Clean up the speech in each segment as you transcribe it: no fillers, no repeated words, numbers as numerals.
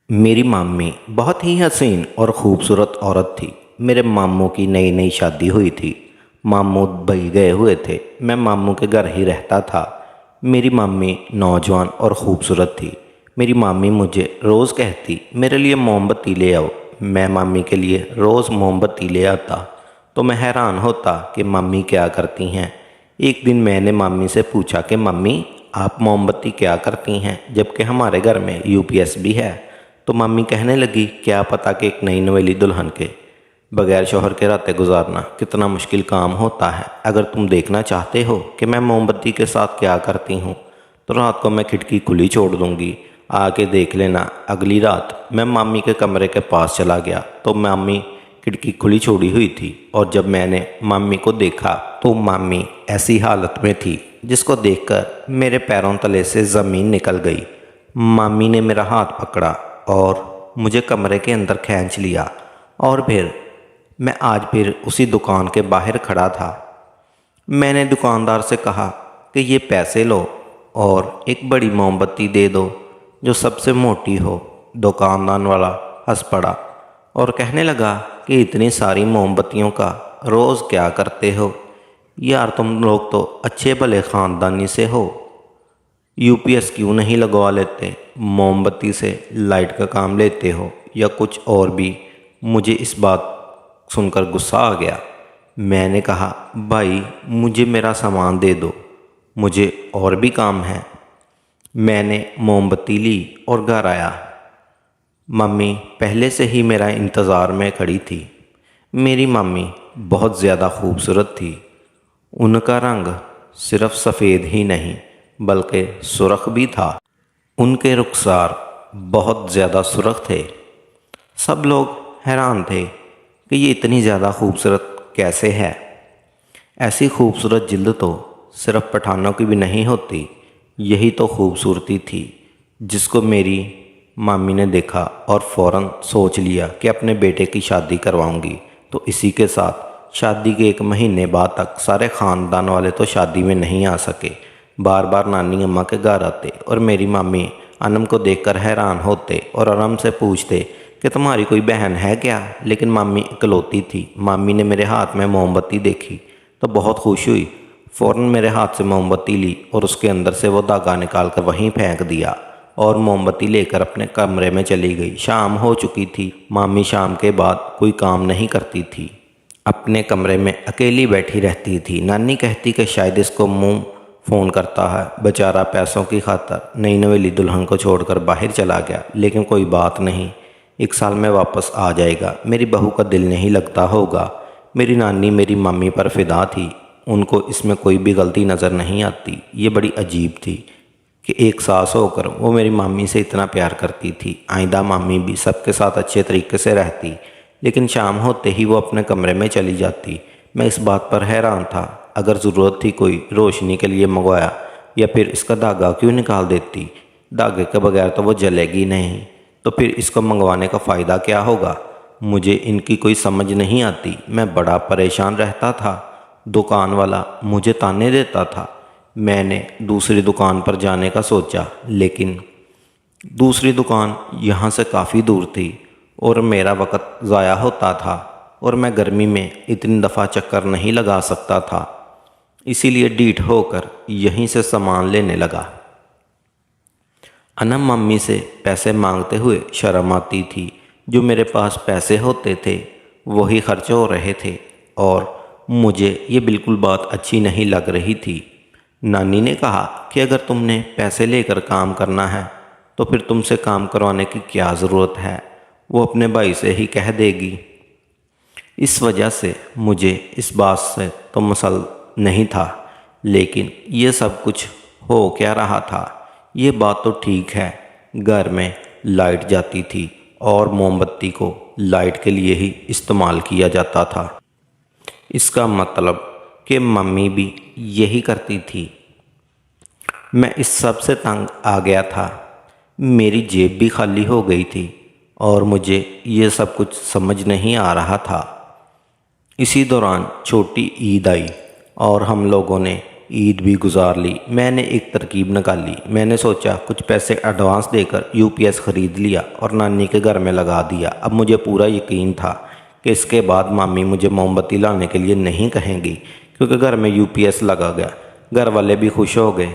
मेरी मामी बहुत ही हसीन और ख़ूबसूरत औरत थी। मेरे मामू की नई नई शादी हुई थी। मामू दुबई गए हुए थे। मैं मामू के घर ही रहता था। मेरी मामी नौजवान और ख़ूबसूरत थी। मेरी मामी मुझे रोज़ कहती, मेरे लिए मोमबत्ती ले आओ। मैं मामी के लिए रोज़ मोमबत्ती ले आता तो मैं हैरान होता कि मामी क्या करती हैं। एक दिन मैंने मामी से पूछा कि मम्मी, आप मोमबत्ती क्या करती हैं जबकि हमारे घर में यूपीएस भी है। तो मम्मी कहने लगी, क्या पता कि एक नई नवेली दुल्हन के बगैर शौहर के रातें गुजारना कितना मुश्किल काम होता है। अगर तुम देखना चाहते हो कि मैं मोमबत्ती के साथ क्या करती हूँ तो रात को मैं खिड़की खुली छोड़ दूँगी, आके देख लेना। अगली रात मैं मामी के कमरे के पास चला गया तो मामी खिड़की खुली छोड़ी हुई थी, और जब मैंने मामी को देखा तो मामी ऐसी हालत में थी जिसको देखकर मेरे पैरों तले से ज़मीन निकल गई। मामी ने मेरा हाथ पकड़ा और मुझे कमरे के अंदर खींच लिया, और फिर मैं आज फिर उसी दुकान के बाहर खड़ा था। मैंने दुकानदार से कहा कि ये पैसे लो और एक बड़ी मोमबत्ती दे दो जो सबसे मोटी हो। दुकानदार वाला हंस पड़ा और कहने लगा कि इतनी सारी मोमबत्तियों का रोज़ क्या करते हो यार, तुम लोग तो अच्छे भले ख़ानदानी से हो। यूपीएस क्यों नहीं लगवा लेते, मोमबत्ती से लाइट का काम लेते हो या कुछ और भी। मुझे इस बात सुनकर गुस्सा आ गया। मैंने कहा, भाई मुझे मेरा सामान दे दो, मुझे और भी काम है। मैंने मोमबत्ती ली और घर आया। मम्मी पहले से ही मेरा इंतज़ार में खड़ी थी। मेरी मम्मी बहुत ज़्यादा खूबसूरत थी। उनका रंग सिर्फ सफ़ेद ही नहीं बल्कि सुर्ख भी था। उनके रुखसार बहुत ज़्यादा सुर्ख थे। सब लोग हैरान थे कि ये इतनी ज़्यादा खूबसूरत कैसे है। ऐसी खूबसूरत जिल्द तो सिर्फ पठानों की भी नहीं होती। यही तो खूबसूरती थी जिसको मेरी मामी ने देखा और फ़ौरन सोच लिया कि अपने बेटे की शादी करवाऊंगी। तो इसी के साथ शादी के एक महीने बाद तक सारे ख़ानदान वाले तो शादी में नहीं आ सके। बार बार नानी अम्मा के घर आते और मेरी मामी अनम को देखकर हैरान होते और अनम से पूछते कि तुम्हारी कोई बहन है क्या। लेकिन मामी इकलौती थी। मामी ने मेरे हाथ में मोमबत्ती देखी तो बहुत खुश हुई। फ़ौरन मेरे हाथ से मोमबत्ती ली और उसके अंदर से वो धागा निकाल कर वहीं फेंक दिया और मोमबत्ती लेकर अपने कमरे में चली गई। शाम हो चुकी थी। मामी शाम के बाद कोई काम नहीं करती थी, अपने कमरे में अकेली बैठी रहती थी। नानी कहती कि शायद इसको मुंह फ़ोन करता है, बेचारा पैसों की खातर नई नवेली दुल्हन को छोड़कर बाहर चला गया। लेकिन कोई बात नहीं, 1 साल में वापस आ जाएगा। मेरी बहू का दिल नहीं लगता होगा। मेरी नानी मेरी मम्मी पर फ़िदा थी। उनको इसमें कोई भी गलती नज़र नहीं आती। ये बड़ी अजीब थी कि एक सास होकर वो मेरी मामी से इतना प्यार करती थी। आइंदा मामी भी सबके साथ अच्छे तरीके से रहती, लेकिन शाम होते ही वो अपने कमरे में चली जाती। मैं इस बात पर हैरान था। अगर ज़रूरत थी कोई रोशनी के लिए मंगवाया, या फिर इसका धागा क्यों निकाल देती। धागे के बगैर तो वो जलेगी नहीं, तो फिर इसको मंगवाने का फ़ायदा क्या होगा। मुझे इनकी कोई समझ नहीं आती। मैं बड़ा परेशान रहता था। दुकान वाला मुझे ताने देता था। मैंने दूसरी दुकान पर जाने का सोचा, लेकिन दूसरी दुकान यहाँ से काफ़ी दूर थी और मेरा वक़्त ज़ाया होता था, और मैं गर्मी में इतनी दफ़ा चक्कर नहीं लगा सकता था। इसीलिए ढीठ होकर यहीं से सामान लेने लगा। अनम मम्मी से पैसे मांगते हुए शर्म आती थी। जो मेरे पास पैसे होते थे वही खर्च हो रहे थे, और मुझे ये बिल्कुल बात अच्छी नहीं लग रही थी। नानी ने कहा कि अगर तुमने पैसे लेकर काम करना है तो फिर तुमसे काम करवाने की क्या ज़रूरत है, वो अपने भाई से ही कह देगी। इस वजह से मुझे इस बात से तो मसल नहीं था, लेकिन ये सब कुछ हो क्या रहा था। ये बात तो ठीक है, घर में लाइट जाती थी और मोमबत्ती को लाइट के लिए ही इस्तेमाल किया जाता था। इसका मतलब कि मम्मी भी यही करती थी। मैं इस सब से तंग आ गया था। मेरी जेब भी खाली हो गई थी और मुझे ये सब कुछ समझ नहीं आ रहा था। इसी दौरान छोटी ईद आई और हम लोगों ने ईद भी गुजार ली। मैंने एक तरकीब निकाली। मैंने सोचा कुछ पैसे एडवांस देकर यूपीएस ख़रीद लिया और नानी के घर में लगा दिया। अब मुझे पूरा यकीन था कि इसके बाद मामी मुझे मोमबत्ती लाने के लिए नहीं कहेंगी, क्योंकि घर में यूपीएस लगा गया। घर वाले भी खुश हो गए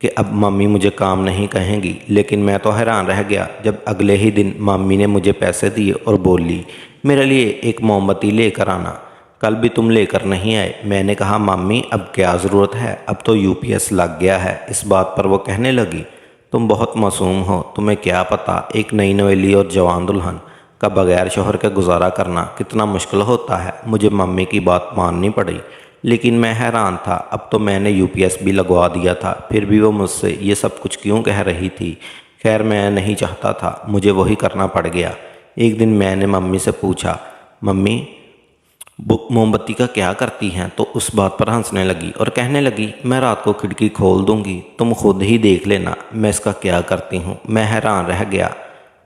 कि अब मामी मुझे काम नहीं कहेंगी। लेकिन मैं तो हैरान रह गया जब अगले ही दिन मामी ने मुझे पैसे दिए और बोली, मेरे लिए एक मोमबत्ती लेकर आना, कल भी तुम लेकर नहीं आए। मैंने कहा, मामी अब क्या ज़रूरत है, अब तो यूपीएस लग गया है। इस बात पर वो कहने लगी, तुम बहुत मासूम हो, तुम्हें क्या पता एक नई नवेली और जवान दुल्हन का बगैर शोहर के गुजारा करना कितना मुश्किल होता है। मुझे मम्मी की बात माननी पड़ी, लेकिन मैं हैरान था। अब तो मैंने यूपीएस भी लगवा दिया था, फिर भी वो मुझसे ये सब कुछ क्यों कह रही थी। खैर, मैं नहीं चाहता था, मुझे वही करना पड़ गया। एक दिन मैंने मम्मी से पूछा, मम्मी मोमबत्ती का क्या करती हैं? तो उस बात पर हंसने लगी और कहने लगी, मैं रात को खिड़की खोल दूंगी, तुम खुद ही देख लेना मैं इसका क्या करती हूँ। मैं हैरान रह गया।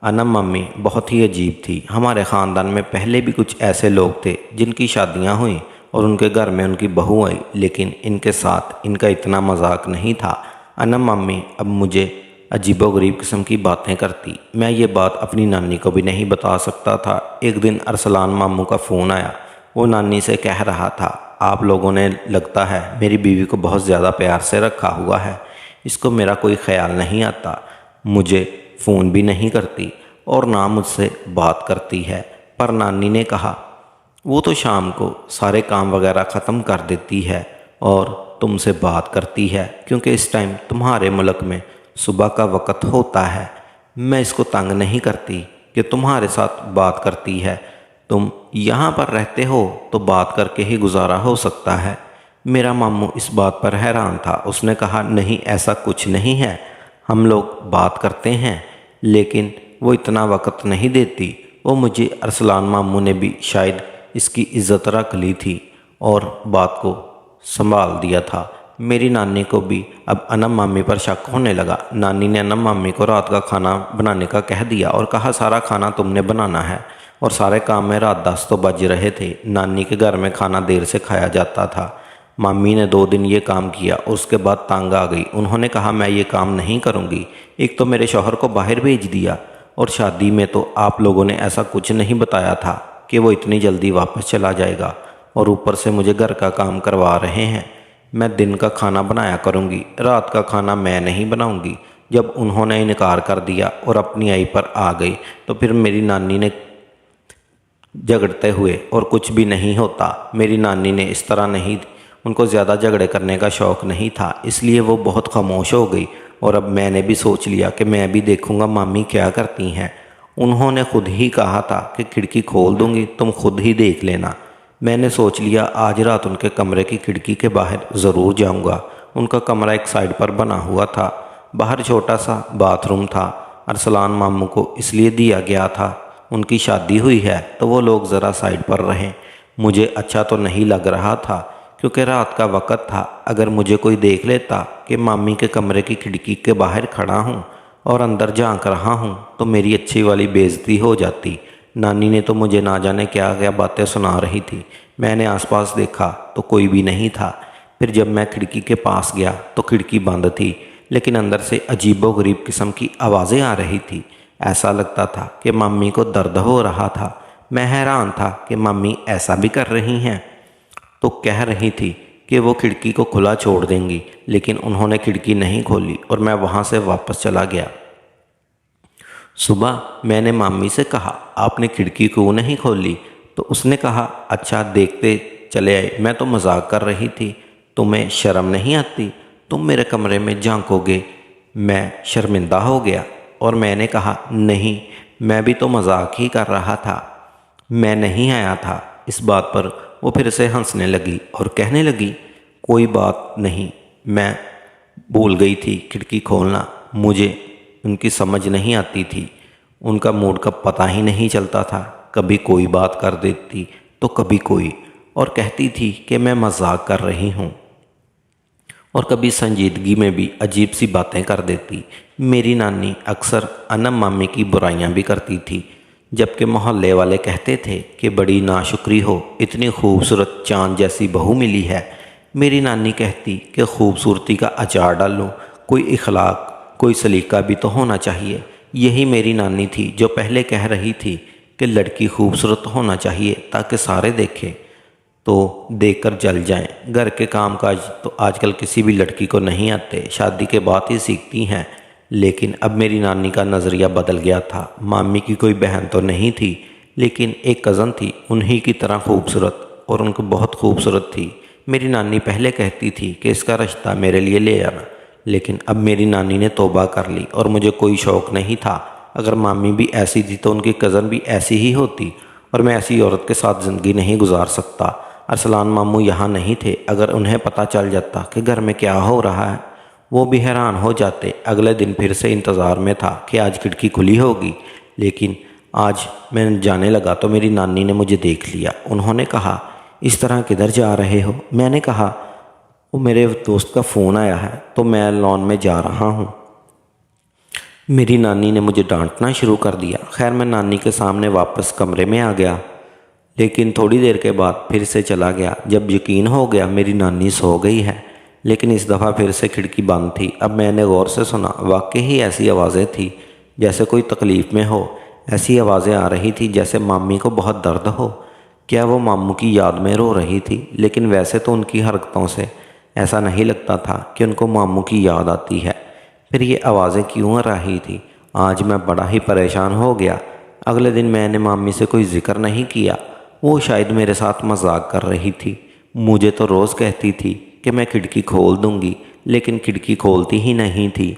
अनम मम्मी बहुत ही अजीब थी। हमारे ख़ानदान में पहले भी कुछ ऐसे लोग थे जिनकी शादियाँ हुई और उनके घर में उनकी बहू आई, लेकिन इनके साथ इनका इतना मजाक नहीं था। अनम मम्मी अब मुझे अजीबोगरीब किस्म की बातें करती। मैं ये बात अपनी नानी को भी नहीं बता सकता था। एक दिन अरसलान मामू का फ़ोन आया। वो नानी से कह रहा था, आप लोगों ने लगता है मेरी बीवी को बहुत ज़्यादा प्यार से रखा हुआ है, इसको मेरा कोई ख्याल नहीं आता, मुझे फ़ोन भी नहीं करती और ना मुझसे बात करती है। पर नानी ने कहा, वो तो शाम को सारे काम वगैरह ख़त्म कर देती है और तुमसे बात करती है, क्योंकि इस टाइम तुम्हारे मुल्क में सुबह का वक़्त होता है। मैं इसको तंग नहीं करती कि तुम्हारे साथ बात करती है, तुम यहाँ पर रहते हो तो बात करके ही गुजारा हो सकता है। मेरा मामू इस बात पर हैरान था। उसने कहा, नहीं ऐसा कुछ नहीं है, हम लोग बात करते हैं, लेकिन वो इतना वक़्त नहीं देती। वो मुझे अरसलान मामू ने भी शायद इसकी इज़्ज़त रख ली थी और बात को संभाल दिया था। मेरी नानी को भी अब अनम मामी पर शक होने लगा। नानी ने अनम मामी को रात का खाना बनाने का कह दिया और कहा, सारा खाना तुमने बनाना है। और सारे काम में रात 10 तो बज रहे थे। नानी के घर में खाना देर से खाया जाता था। मामी ने 2 दिन ये काम किया, उसके बाद तंग आ गई। उन्होंने कहा, मैं ये काम नहीं करूँगी। एक तो मेरे शौहर को बाहर भेज दिया और शादी में तो आप लोगों ने ऐसा कुछ नहीं बताया था कि वो इतनी जल्दी वापस चला जाएगा, और ऊपर से मुझे घर का काम करवा रहे हैं। मैं दिन का खाना बनाया करूँगी, रात का खाना मैं नहीं बनाऊँगी। जब उन्होंने इनकार कर दिया और अपनी आई पर आ गई, तो फिर मेरी नानी ने झगड़ते हुए, और कुछ भी नहीं होता। मेरी नानी ने इस तरह नहीं, उनको ज़्यादा झगड़े करने का शौक़ नहीं था, इसलिए वो बहुत खामोश हो गई। और अब मैंने भी सोच लिया कि मैं भी देखूंगा मामी क्या करती हैं। उन्होंने खुद ही कहा था कि खिड़की खोल दूंगी, तुम खुद ही देख लेना। मैंने सोच लिया आज रात उनके कमरे की खिड़की के बाहर ज़रूर जाऊंगा। उनका कमरा एक साइड पर बना हुआ था, बाहर छोटा सा बाथरूम था। अरसलान मामू को इसलिए दिया गया था, उनकी शादी हुई है तो वो लोग ज़रा साइड पर रहें। मुझे अच्छा तो नहीं लग रहा था, क्योंकि रात का वक़्त था। अगर मुझे कोई देख लेता कि मामी के कमरे की खिड़की के बाहर खड़ा हूँ और अंदर झांक रहा हूँ, तो मेरी अच्छी वाली बेइज्जती हो जाती। नानी ने तो मुझे ना जाने क्या क्या बातें सुना रही थी। मैंने आसपास देखा तो कोई भी नहीं था। फिर जब मैं खिड़की के पास गया तो खिड़की बंद थी, लेकिन अंदर से अजीबोगरीब किस्म की आवाज़ें आ रही थी। ऐसा लगता था कि मम्मी को दर्द हो रहा था। मैं हैरान था कि मम्मी ऐसा भी कर रही हैं। तो कह रही थी कि वो खिड़की को खुला छोड़ देंगी, लेकिन उन्होंने खिड़की नहीं खोली और मैं वहाँ से वापस चला गया। सुबह मैंने मम्मी से कहा, आपने खिड़की क्यों नहीं खोली? तो उसने कहा, अच्छा देखते चले आए, मैं तो मजाक कर रही थी, तुम्हें शर्म नहीं आती? तुम मेरे कमरे में झांकोगे? मैं शर्मिंदा हो गया और मैंने कहा, नहीं, मैं भी तो मजाक ही कर रहा था, मैं नहीं आया था। इस बात पर वो फिर से हंसने लगी और कहने लगी, कोई बात नहीं, मैं भूल गई थी खिड़की खोलना। मुझे उनकी समझ नहीं आती थी, उनका मूड का पता ही नहीं चलता था। कभी कोई बात कर देती तो कभी कोई, और कहती थी कि मैं मजाक कर रही हूँ, और कभी संजीदगी में भी अजीब सी बातें कर देती। मेरी नानी अक्सर अनम मामी की बुराइयां भी करती थी, जबकि मोहल्ले वाले कहते थे कि बड़ी नाशुक्री हो, इतनी खूबसूरत चांद जैसी बहू मिली है। मेरी नानी कहती कि खूबसूरती का अचार डालो, कोई इखलाक, कोई सलीका भी तो होना चाहिए। यही मेरी नानी थी जो पहले कह रही थी कि लड़की खूबसूरत होना चाहिए ताकि सारे देखें तो देखकर जल जाएं। घर के कामकाज तो आजकल किसी भी लड़की को नहीं आते, शादी के बाद ही सीखती हैं। लेकिन अब मेरी नानी का नज़रिया बदल गया था। मामी की कोई बहन तो नहीं थी, लेकिन एक कज़न थी, उन्हीं की तरह खूबसूरत, और उनको बहुत खूबसूरत थी। मेरी नानी पहले कहती थी कि इसका रिश्ता मेरे लिए ले आना, लेकिन अब मेरी नानी ने तौबा कर ली और मुझे कोई शौक़ नहीं था। अगर मामी भी ऐसी थी तो उनकी कज़न भी ऐसी ही होती, और मैं ऐसी औरत के साथ ज़िंदगी नहीं गुजार सकता। अरसलान मामू यहाँ नहीं थे। अगर उन्हें पता चल जाता कि घर में क्या हो रहा है, वो भी हैरान हो जाते। अगले दिन फिर से इंतज़ार में था कि आज खिड़की खुली होगी, लेकिन आज मैं जाने लगा तो मेरी नानी ने मुझे देख लिया। उन्होंने कहा, इस तरह किधर जा रहे हो? मैंने कहा, वो मेरे दोस्त का फ़ोन आया है तो मैं लॉन में जा रहा हूँ। मेरी नानी ने मुझे डांटना शुरू कर दिया। खैर मैं नानी के सामने वापस कमरे में आ गया, लेकिन थोड़ी देर के बाद फिर से चला गया। जब यकीन हो गया मेरी नानी सो गई है, लेकिन इस दफ़ा फिर से खिड़की बंद थी। अब मैंने गौर से सुना, वाकई ही ऐसी आवाज़ें थी जैसे कोई तकलीफ़ में हो। ऐसी आवाज़ें आ रही थी जैसे मामी को बहुत दर्द हो। क्या वो मामू की याद में रो रही थी? लेकिन वैसे तो उनकी हरकतों से ऐसा नहीं लगता था कि उनको मामू की याद आती है। फिर ये आवाज़ें क्यों आ रही थी? आज मैं बड़ा ही परेशान हो गया। अगले दिन मैंने मामी से कोई जिक्र नहीं किया। वो शायद मेरे साथ मजाक कर रही थी। मुझे तो रोज़ कहती थी कि मैं खिड़की खोल दूंगी, लेकिन खिड़की खोलती ही नहीं थी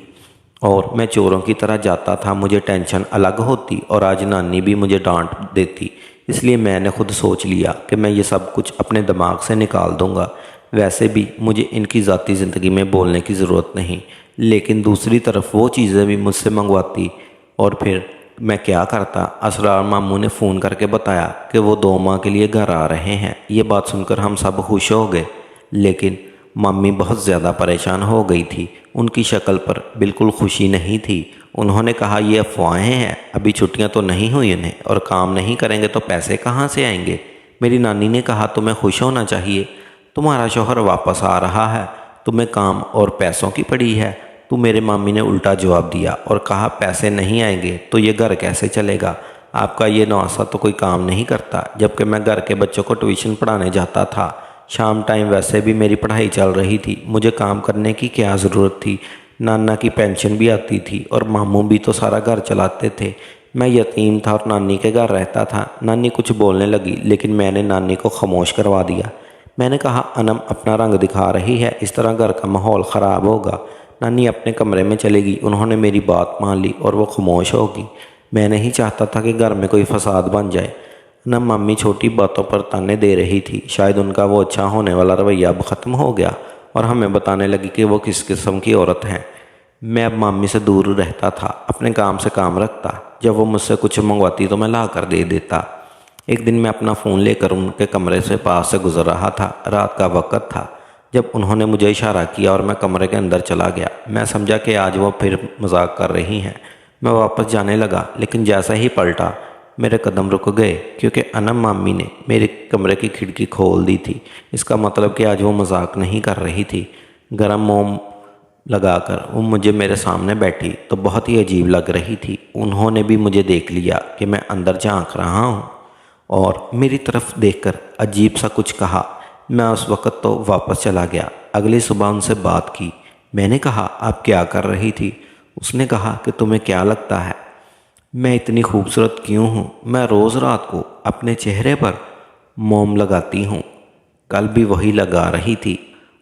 और मैं चोरों की तरह जाता था। मुझे टेंशन अलग होती और आज नानी भी मुझे डांट देती। इसलिए मैंने खुद सोच लिया कि मैं ये सब कुछ अपने दिमाग से निकाल दूंगा। वैसे भी मुझे इनकी ज़ाती ज़िंदगी में बोलने की ज़रूरत नहीं, लेकिन दूसरी तरफ वो चीज़ें भी मुझसे मंगवाती। और फिर मैं क्या करता? असरार मामू ने फ़ोन करके बताया कि वो 2 माह के लिए घर आ रहे हैं। ये बात सुनकर हम सब खुश हो गए, लेकिन मम्मी बहुत ज़्यादा परेशान हो गई थी। उनकी शक्ल पर बिल्कुल खुशी नहीं थी। उन्होंने कहा, ये अफवाहें हैं, अभी छुट्टियां तो नहीं हुई इन्हें, और काम नहीं करेंगे तो पैसे कहाँ से आएंगे? मेरी नानी ने कहा, तुम्हें खुश होना चाहिए, तुम्हारा शौहर वापस आ रहा है, तुम्हें काम और पैसों की पड़ी है। तो मेरे मामी ने उल्टा जवाब दिया और कहा, पैसे नहीं आएंगे तो ये घर कैसे चलेगा? आपका ये नवासा तो कोई काम नहीं करता, जबकि मैं घर के बच्चों को ट्यूशन पढ़ाने जाता था। शाम टाइम वैसे भी मेरी पढ़ाई चल रही थी, मुझे काम करने की क्या ज़रूरत थी? नाना की पेंशन भी आती थी और मामू भी तो सारा घर चलाते थे। मैं यतीम था और नानी के घर रहता था। नानी कुछ बोलने लगी, लेकिन मैंने नानी को खामोश करवा दिया। मैंने कहा, अनम अपना रंग दिखा रही है, इस तरह घर का माहौल ख़राब होगा। नानी अपने कमरे में चली गई। उन्होंने मेरी बात मान ली और वो खामोश हो गई। मैं नहीं चाहता था कि घर में कोई फसाद बन जाए। न मम्मी छोटी बातों पर ताने दे रही थी। शायद उनका वो अच्छा होने वाला रवैया अब ख़त्म हो गया और हमें बताने लगी कि वो किस किस्म की औरत हैं। मैं अब मम्मी से दूर रहता था, अपने काम से काम रखता। जब वो मुझसे कुछ मंगवाती तो मैं ला कर दे देता। एक दिन मैं अपना फ़ोन लेकर उनके कमरे से पास से गुजर रहा था। रात का वक़्त था जब उन्होंने मुझे इशारा किया और मैं कमरे के अंदर चला गया। मैं समझा कि आज वो फिर मजाक कर रही हैं। मैं वापस जाने लगा, लेकिन जैसा ही पलटा मेरे कदम रुक गए, क्योंकि अनम मामी ने मेरे कमरे की खिड़की खोल दी थी। इसका मतलब कि आज वो मजाक नहीं कर रही थी। गरम मोम लगाकर वो मुझे मेरे सामने बैठी तो बहुत ही अजीब लग रही थी। उन्होंने भी मुझे देख लिया कि मैं अंदर झांक रहा हूँ और मेरी तरफ देखकर अजीब सा कुछ कहा। मैं उस वक़्त तो वापस चला गया। अगली सुबह उनसे बात की। मैंने कहा, आप क्या कर रही थी? उसने कहा कि तुम्हें क्या लगता है मैं इतनी खूबसूरत क्यों हूँ? मैं रोज़ रात को अपने चेहरे पर मोम लगाती हूँ। कल भी वही लगा रही थी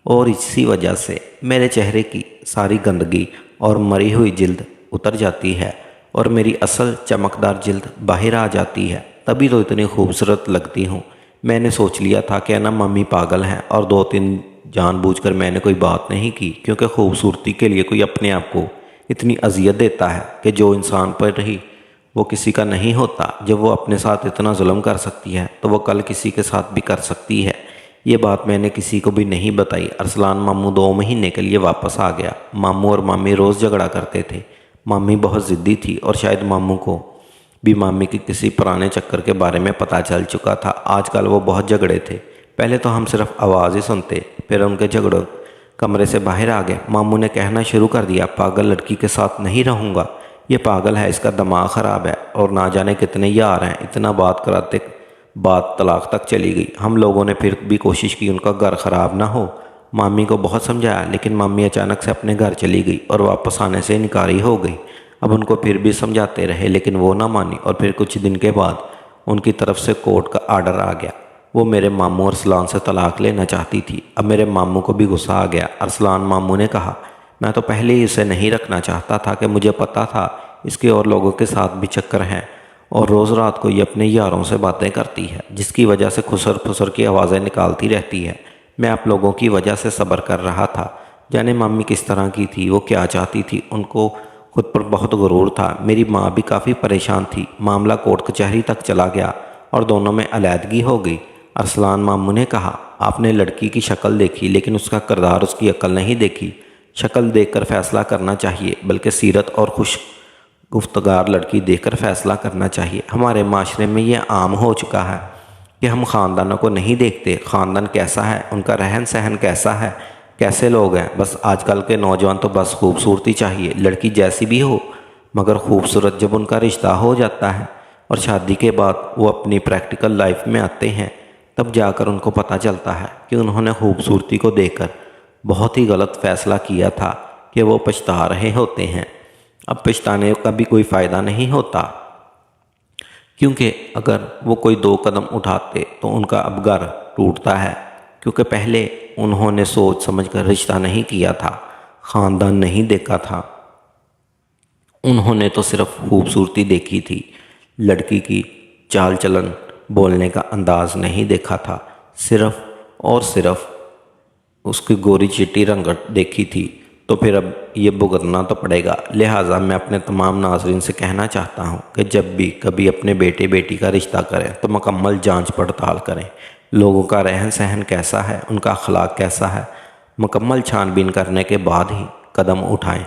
और इसी वजह से मेरे चेहरे की सारी गंदगी और मरी हुई जिल्द उतर जाती है और मेरी असल चमकदार जिल्द बाहर आ जाती है। तभी तो इतनी खूबसूरत लगती हूँ। मैंने सोच लिया था कि ना मम्मी पागल हैं और 2-3 जानबूझकर मैंने कोई बात नहीं की, क्योंकि खूबसूरती के लिए कोई अपने आप को इतनी अजियत देता है कि जो इंसान पर रही वो किसी का नहीं होता। जब वो अपने साथ इतना जुल्म कर सकती है तो वो कल किसी के साथ भी कर सकती है। ये बात मैंने किसी को भी नहीं बताई। अरसलान मामू 2 महीने के लिए वापस आ गया। मामू और मामी रोज़ झगड़ा करते थे। मामी बहुत ज़िद्दी थी और शायद मामू को भी मामी के किसी पुराने चक्कर के बारे में पता चल चुका था। आजकल वो बहुत झगड़े थे। पहले तो हम सिर्फ आवाज़ ही सुनते, फिर उनके झगड़ों कमरे से बाहर आ गए। मामू ने कहना शुरू कर दिया, पागल लड़की के साथ नहीं रहूँगा, ये पागल है, इसका दिमाग ख़राब है और ना जाने कितने यार हैं। इतना बात कराते बात तलाक तक चली गई। हम लोगों ने फिर भी कोशिश की उनका घर ख़राब ना हो। मामी को बहुत समझाया, लेकिन मामी अचानक से अपने घर चली गई और वापस आने से इनकारी हो गई। अब उनको फिर भी समझाते रहे, लेकिन वो ना मानी और फिर कुछ दिन के बाद उनकी तरफ से कोर्ट का आर्डर आ गया। वो मेरे मामू अरसलान से तलाक लेना चाहती थी। अब मेरे मामू को भी गुस्सा आ गया। अरसलान मामू ने कहा, मैं तो पहले ही इसे नहीं रखना चाहता था कि मुझे पता था इसके और लोगों के साथ भी चक्कर हैं और रोज़ रात को ये अपने यारों से बातें करती है, जिसकी वजह से खुसर फुसर की आवाज़ें निकालती रहती है। मैं आप लोगों की वजह से सब्र कर रहा था। जाने मम्मी किस तरह की थी, वो क्या चाहती थी, उनको खुद पर बहुत गुरूर था। मेरी माँ भी काफ़ी परेशान थी। मामला कोर्ट कचहरी तक चला गया और दोनों में अलहदगी हो गई। अरसलान मामू ने कहा, आपने लड़की की शक्ल देखी लेकिन उसका किरदार, उसकी अक्ल नहीं देखी। शक्ल देखकर फैसला करना चाहिए, बल्कि सीरत और खुश गुफ्तगार लड़की देखकर फैसला करना चाहिए। हमारे माशरे में ये आम हो चुका है कि हम ख़ानदानों को नहीं देखते, ख़ानदान कैसा है, उनका रहन सहन कैसा है, कैसे लोग हैं। बस आजकल के नौजवान तो बस खूबसूरती चाहिए, लड़की जैसी भी हो मगर खूबसूरत। जब उनका रिश्ता हो जाता है और शादी के बाद वो अपनी प्रैक्टिकल लाइफ में आते हैं, तब जाकर उनको पता चलता है कि उन्होंने खूबसूरती को देखकर बहुत ही गलत फ़ैसला किया था, कि वो पछता रहे होते हैं। अब पछताने का भी कोई फ़ायदा नहीं होता, क्योंकि अगर वो कोई 2 कदम उठाते तो उनका अब घर टूटता है, क्योंकि पहले उन्होंने सोच समझकर रिश्ता नहीं किया था, ख़ानदान नहीं देखा था। उन्होंने तो सिर्फ खूबसूरती देखी थी, लड़की की चाल चलन, बोलने का अंदाज़ नहीं देखा था। सिर्फ और सिर्फ उसकी गोरी चिट्टी रंगत देखी थी। तो फिर अब ये भुगतना तो पड़ेगा। लिहाजा मैं अपने तमाम नाज़रीन से कहना चाहता हूँ कि जब भी कभी अपने बेटे बेटी का रिश्ता करें तो मुकम्मल जांच पड़ताल करें। लोगों का रहन सहन कैसा है, उनका अखलाक कैसा है, मुकम्मल छानबीन करने के बाद ही कदम उठाएं।